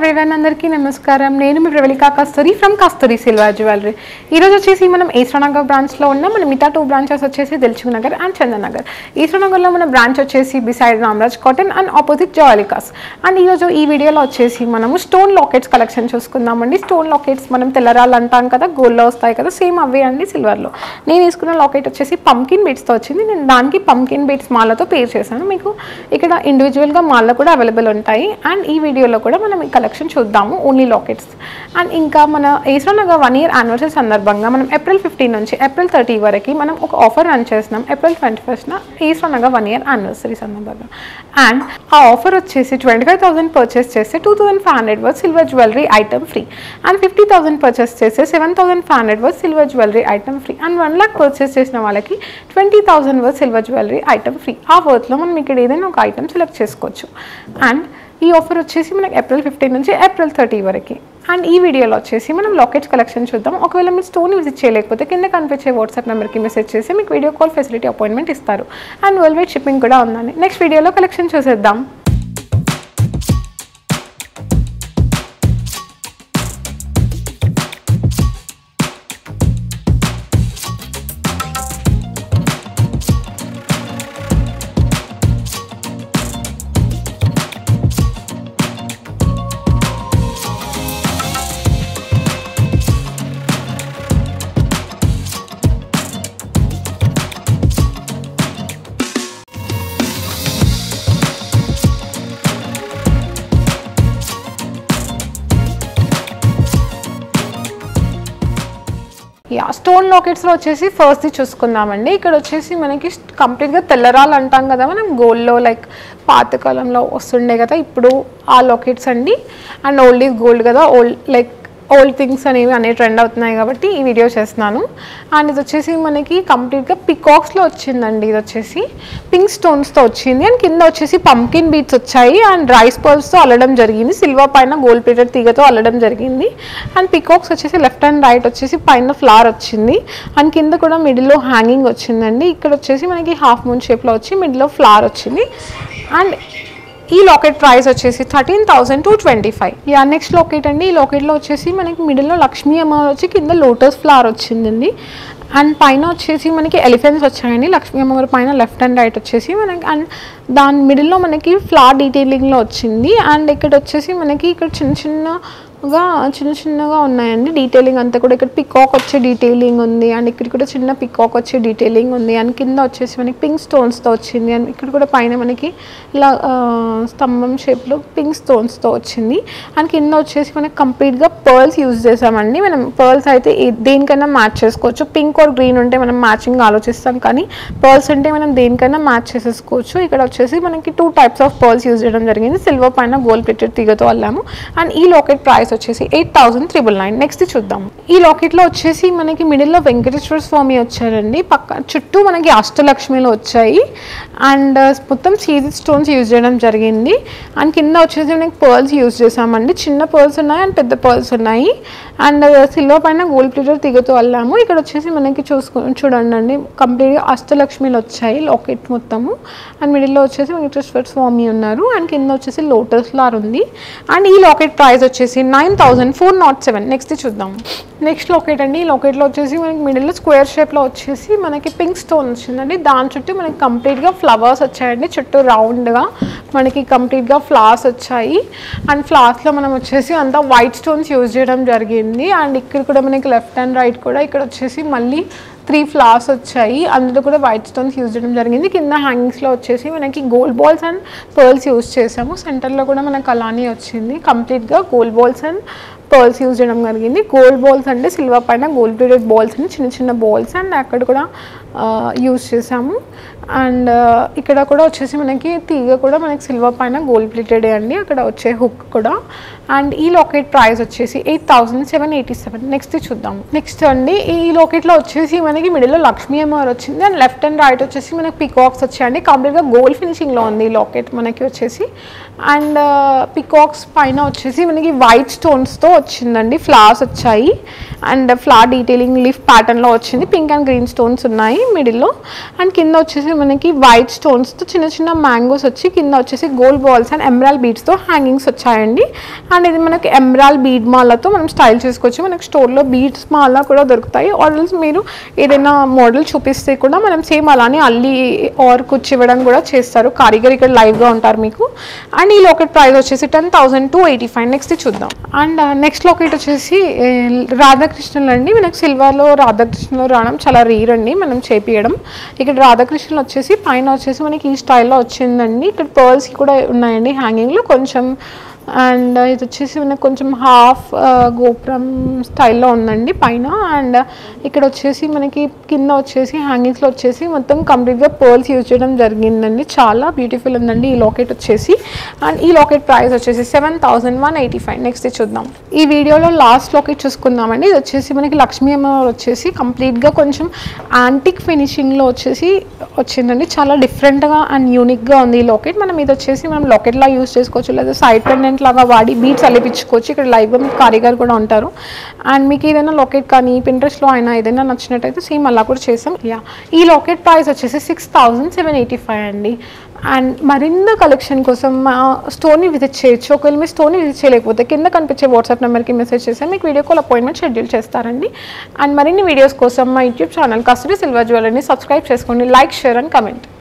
everyone, అందరికీ నమస్కారం. నేను మీ ప్రవళిక కస్తూరి ఫ్రమ్ కస్తూరి సిల్వర్ జ్యువెలరీ. ఈరోజు వచ్చేసి మనం ఈశ్వరనగర్ బ్రాంచ్లో ఉన్న మన మిగతా 2 బ్రాంచెస్ వచ్చేసి Dilsukhnagar and Chandanagar. ఈశ్వరనగర్లో మన బ్రాంచ్ వచ్చేసి beside Ramraj Cotton and opposite Joyalukkas. And ఈరోజు ఈ వీడియోలో వచ్చేసి మనము స్టోన్ లాకెట్స్ కలెక్షన్ చూసుకుందామండి. స్టోన్ లాకెట్స్ మనం తెల్లరాళ్ళు అంటాం కదా, గోల్డ్లో వస్తాయి కదా, సేమ్ అవే అండి సిల్వర్లో. నేను తీసుకున్న లాకెట్ వచ్చేసి పంకిన్ బీట్స్తో వచ్చింది. నేను దానికి పంకిన్ బీట్స్ మాలతో పేర్ చేశాను. మీకు ఇక్కడ ఇండివిజువల్గా మాల కూడా అవైలబుల్ ఉంటాయి. అండ్ ఈ వీడియోలో కూడా మనం ఈ కలెక్షన్ చూద్దాము, ఓన్లీ లాకెట్స్. అండ్ ఇంకా మన ఈశ్వరనగర్ 1 year యానివర్సరీ సందర్భంగా మనం April 15 నుంచి April 30 వరకు మనం ఒక ఆఫర్ రన్ చేస్తున్నాం. April 21st ఈశ్వరనగర్ 1 year యానివర్సరీ సందర్భంగా. అండ్ ఆ ఆఫర్ వచ్చేసి 25,000 పర్చేస్ చేస్తే 2,500 worth silver jewellery item free. And 50,000 purchase చేస్తే 7,500 worth silver jewellery item free. And 1 lakh purchase చేసిన వాళ్ళకి 20,000 worth silver jewellery item free. ఆ వర్త్లో మనం ఇక్కడ ఏదైనా ఒక ఐటమ్ సెలెక్ట్ చేసుకోవచ్చు. అండ్ ఈ ఆఫర్ వచ్చేసి మనకి April 15 నుంచి April 30 వరకు. అండ్ ఈ వీడియోలో వచ్చేసి మనం లాకెట్స్ కలెక్షన్ చూద్దాం. ఒకవేళ మీరు స్టోన్ విజిట్ చేయలేకపోతే కింద కనిపించే వాట్సాప్ నెంబర్కి మెసేజ్ చేసి మీకు వీడియో కాల్ ఫెసిలిటీ అపాయింట్మెంట్ ఇస్తారు. అండ్ వరల్డ్ వైడ్ షిప్పింగ్ కూడా ఉందండి. నెక్స్ట్ వీడియోలో కలెక్షన్ చూసేద్దాం. స్టోన్ లాకెట్స్లో వచ్చేసి ఫస్ట్ది చూసుకుందామండి. ఇక్కడ వచ్చేసి మనకి కంప్లీట్గా తెల్లరాళ్ళు అంటాం కదా మనం, గోల్డ్లో లైక్ పాతకాలంలో వస్తుండే కదా, ఇప్పుడు ఆ లాకెట్స్ అండి. అండ్ ఓల్డ్ ఈజ్ గోల్డ్ కదా, ఓల్డ్ థింగ్స్ అనేవి అనే ట్రెండ్ అవుతున్నాయి కాబట్టి ఈ వీడియో చేస్తున్నాను. అండ్ ఇది వచ్చేసి మనకి కంప్లీట్గా పికాక్స్లో వచ్చిందండి. ఇది వచ్చేసి పింక్ స్టోన్స్తో వచ్చింది. అండ్ కింద వచ్చేసి పంకిన్ బీట్స్ వచ్చాయి. అండ్ రైస్ పర్ల్స్తో అల్లడం జరిగింది. సిల్వర్ పైన గోల్డ్ ప్లేటెడ్ తీగతో అల్లడం జరిగింది. అండ్ పికాక్స్ వచ్చేసి లెఫ్ట్ అండ్ రైట్ వచ్చేసి పైన ఫ్లవర్ వచ్చింది. అండ్ కింద కూడా మిడిల్లో హ్యాంగింగ్ వచ్చిందండి. ఇక్కడ వచ్చేసి మనకి హాఫ్ మూన్ షేప్లో వచ్చి మిడిల్లో ఫ్లవర్ వచ్చింది. అండ్ ఈ లాకెట్ ప్రైస్ వచ్చేసి 13,225. నెక్స్ట్ లాకెట్ అండి. ఈ లాకెట్లో వచ్చేసి మనకి మిడిల్లో లక్ష్మీ అమ్మవారు వచ్చి కింద లోటస్ ఫ్లవర్ వచ్చిందండి. అండ్ పైన వచ్చేసి మనకి ఎలిఫెంట్స్ వచ్చాయండి. లక్ష్మీ అమ్మవారి పైన లెఫ్ట్ అండ్ రైట్ వచ్చేసి మనకి, అండ్ దాని మిడిల్లో మనకి ఫ్లవర్ డీటెయిలింగ్లో వచ్చింది. అండ్ ఇక్కడ వచ్చేసి మనకి ఇక్కడ చిన్న చిన్నగా ఉన్నాయండి డీటెయిలింగ్ అంతా కూడా. ఇక్కడ పికాక్ వచ్చే డీటెయిలింగ్ ఉంది. అండ్ ఇక్కడ కూడా చిన్న పికాక్ వచ్చే డీటెయిలింగ్ ఉంది. అండ్ కింద వచ్చేసి మనకి పింక్ స్టోన్స్తో వచ్చింది. అండ్ ఇక్కడ కూడా పైన మనకి ఇలా స్తంభం షేప్లో పింక్ స్టోన్స్తో వచ్చింది. అండ్ కింద వచ్చేసి మనకి కంప్లీట్గా పర్ల్స్ యూజ్ చేసామండి. మనం పర్ల్స్ అయితే దేనికైనా మ్యాచ్ చేసుకోవచ్చు. పింక్ ఆర్ గ్రీన్ ఉంటే మనం మ్యాచింగ్ ఆలోచిస్తాం, కానీ పర్ల్స్ అంటే మనం దేనికైనా మ్యాచ్ చేసేసుకోవచ్చు. ఇక్కడ వచ్చేసి మనకి 2 types ఆఫ్ పర్ల్స్ యూజ్ చేయడం జరిగింది. సిల్వర్ పైన గోల్డ్ ప్లేటెడ్ తీగతో అల్లాము. అండ్ ఈ లాకెట్ ప్రైస్ వచ్చేసి 8,399. నెక్స్ట్ చూద్దాం. ఈ లాకెట్లో వచ్చేసి మనకి మిడిల్లో వెంకటేశ్వర స్వామి వచ్చారండి. చుట్టూ మనకి అష్టలక్ష్మిలో వచ్చాయి. అండ్ మొత్తం సీజెడ్ స్టోన్స్ యూజ్ చేయడం జరిగింది. అండ్ కింద వచ్చేసి మనకి పర్ల్స్ యూజ్ చేసామండి. చిన్న పర్ల్స్ ఉన్నాయి అండ్ పెద్ద పర్ల్స్ ఉన్నాయి. అండ్ సిల్వర్ పైన గోల్డ్ ప్లేటెడ్ తీగతో అల్లాము. ఇక్కడ వచ్చేసి మనకి చూడండి అండి, కంప్లీట్గా అష్టలక్ష్మిలు వచ్చాయి లాకెట్ మొత్తము. అండ్ మిడిల్లో వచ్చేసి వెంకటేశ్వర స్వామి ఉన్నారు. అండ్ కింద వచ్చేసి లోటస్ ఫ్లవర్ ఉంది. అండ్ ఈ లాకెట్ ప్రైస్ వచ్చేసి 9,407. నెక్స్ట్ చూద్దాం. నెక్స్ట్ లాకెట్ అండి. ఈ లాకెట్లో వచ్చేసి మనకి మిడిల్లో స్క్వేర్ షేప్లో వచ్చేసి మనకి పింక్ స్టోన్ వచ్చిందండి. దాని చుట్టూ మనకి కంప్లీట్గా ఫ్లవర్స్ వచ్చాయండి. చుట్టూ రౌండ్గా మనకి కంప్లీట్గా ఫ్లవర్స్ వచ్చాయి. అండ్ ఫ్లవర్స్లో మనం వచ్చేసి అంతా వైట్ స్టోన్స్ యూజ్ చేయడం జరిగింది. అండ్ ఇక్కడ కూడా మనకి లెఫ్ట్ అండ్ రైట్ కూడా ఇక్కడ వచ్చేసి మళ్ళీ 3 ఫ్లవర్స్ వచ్చాయి. అందులో కూడా వైట్ స్టోన్స్ యూజ్ చేయడం జరిగింది. కింద హ్యాంగింగ్స్లో వచ్చేసి మనకి gold balls and pearls use చేసాము. సెంటర్లో కూడా మనకు అలానే వచ్చింది. కంప్లీట్గా gold balls and pearls use చేయడం జరిగింది. గోల్డ్ బాల్స్ అంటే సిల్వర్ పైన గోల్డ్ ప్లేటెడ్ బాల్స్ అని చిన్న చిన్న బాల్స్ అండ్ అక్కడ కూడా యూజ్ చేసాము. అండ్ ఇక్కడ కూడా వచ్చేసి మనకి తీగ కూడా మనకి సిల్వర్ పైన గోల్డ్ ప్లేటెడ్ అండి, అక్కడ వచ్చే హుక్ కూడా. అండ్ ఈ లాకెట్ ప్రైస్ వచ్చేసి 8,787. నెక్స్ట్ చూద్దాం. నెక్స్ట్ అండి, ఈ లాకెట్లో వచ్చేసి మనకి మిడిల్లో లక్ష్మీ అమ్మవారు వచ్చింది. అండ్ లెఫ్ట్ అండ్ రైట్ వచ్చేసి మనకి పికాక్స్ వచ్చాయండి. కంప్లీట్గా గోల్డ్ ఫినిషింగ్లో ఉంది ఈ లాకెట్ మనకి వచ్చేసి. అండ్ పికాక్స్ పైన వచ్చేసి మనకి వైట్ స్టోన్స్తో వచ్చిందండి, ఫ్లవర్స్ వచ్చాయి అండ్ ఫ్లవర్ డీటెయిలింగ్ లీఫ్ ప్యాటర్న్లో వచ్చింది. పింక్ అండ్ గ్రీన్ స్టోన్స్ ఉన్నాయి మిడిల్లో. అండ్ కింద వచ్చేసి మనకి వైట్ స్టోన్స్తో చిన్న చిన్న మ్యాంగోస్ వచ్చి కింద వచ్చేసి గోల్డ్ బాల్స్ అండ్ ఎమరాల్డ్ బీడ్స్తో హ్యాంగింగ్స్ వచ్చాయండి. అండ్ ఇది మనకి ఎమరాల్డ్ బీడ్ మాలతో మనం స్టైల్ చేసుకోవచ్చు. మనకి స్టోర్లో బీడ్స్ మాల కూడా దొరుకుతాయి. ఆర్డర్స్ మీరు ఏదైనా మోడల్ చూపిస్తే కూడా మనం సేమ్ అలానే అల్లి ఆర్ కూర్చివ్వడం కూడా చేస్తారు. కారీగర్ ఇక్కడ లైవ్గా ఉంటారు మీకు. అండ్ ఈ లాకెట్ ప్రైస్ వచ్చేసి 10,285. నెక్స్ట్ చూద్దాం. అండ్ నెక్స్ట్ లాకెట్ వచ్చేసి రాధాకృష్ణులు అండి. మనకి సిల్వర్లో రాధాకృష్ణలో రావడం చాలా రేర్ అండి మనం చేపియడం. ఇక్కడ రాధాకృష్ణులు వచ్చేసి పైన వచ్చేసి మనకి ఈ స్టైల్లో వచ్చిందండి. ఇక్కడ పర్ల్స్ కూడా ఉన్నాయండి హ్యాంగింగ్లో కొంచెం. అండ్ ఇది వచ్చేసి మనకు కొంచెం హాఫ్ గోపురం స్టైల్లో ఉందండి పైన. అండ్ ఇక్కడ వచ్చేసి మనకి కింద వచ్చేసి హ్యాంగింగ్స్లో వచ్చేసి మొత్తం కంప్లీట్గా పర్ల్స్ యూజ్ చేయడం జరిగిందండి. చాలా బ్యూటిఫుల్ ఉందండి ఈ లాకెట్ వచ్చేసి. అండ్ ఈ లాకెట్ ప్రైస్ వచ్చేసి 7,185. నెక్స్ట్ చూద్దాం. ఈ వీడియోలో లాస్ట్ లాకెట్ చూసుకుందామండి. ఇది వచ్చేసి మనకి లక్ష్మీ అమ్మవారు వచ్చేసి కంప్లీట్గా కొంచెం యాంటిక్ ఫినిషింగ్లో వచ్చేసి వచ్చిందండి. చాలా డిఫరెంట్గా అండ్ యూనిక్గా ఉంది ఈ లాకెట్. మనం ఇది వచ్చేసి మనం లాకెట్లా యూజ్ చేసుకోవచ్చు, లేదా సైడ్ పెండెంట్ లాగా వాడి బీట్స్ అల్లిపించుకోవచ్చు. ఇక్కడ లైవ్గా మీకు కారీగర్ కూడా ఉంటారు. అండ్ మీకు ఏదైనా లాకెట్ కానీ పింట్రెస్ట్లో అయినా ఏదైనా నచ్చినట్టయితే సేమ్ అలా కూడా చేసాం. ఈ లాకెట్ ప్రైస్ వచ్చేసి 6,785 అండి. అండ్ మరిన్ని కలెక్షన్ కోసం మా స్టోర్ని విజిట్ చేయొచ్చు. ఒకవేళ మీ స్టోర్ని విజిట్ చేయలేకపోతే కింద కనిపించే వాట్సాప్ నెంబర్కి మెసేజ్ చేస్తే మీకు వీడియో కాల్ అపాయింట్మెంట్ షెడ్యూల్ చేస్తారండి. అండ్ మరిన్ని వీడియోస్ కోసం మా యూట్యూబ్ ఛానల్ కస్తూరి సిల్వర్ జ్యువెలరీని సబ్స్క్రైబ్ చేసుకోండి. Like, share and comment.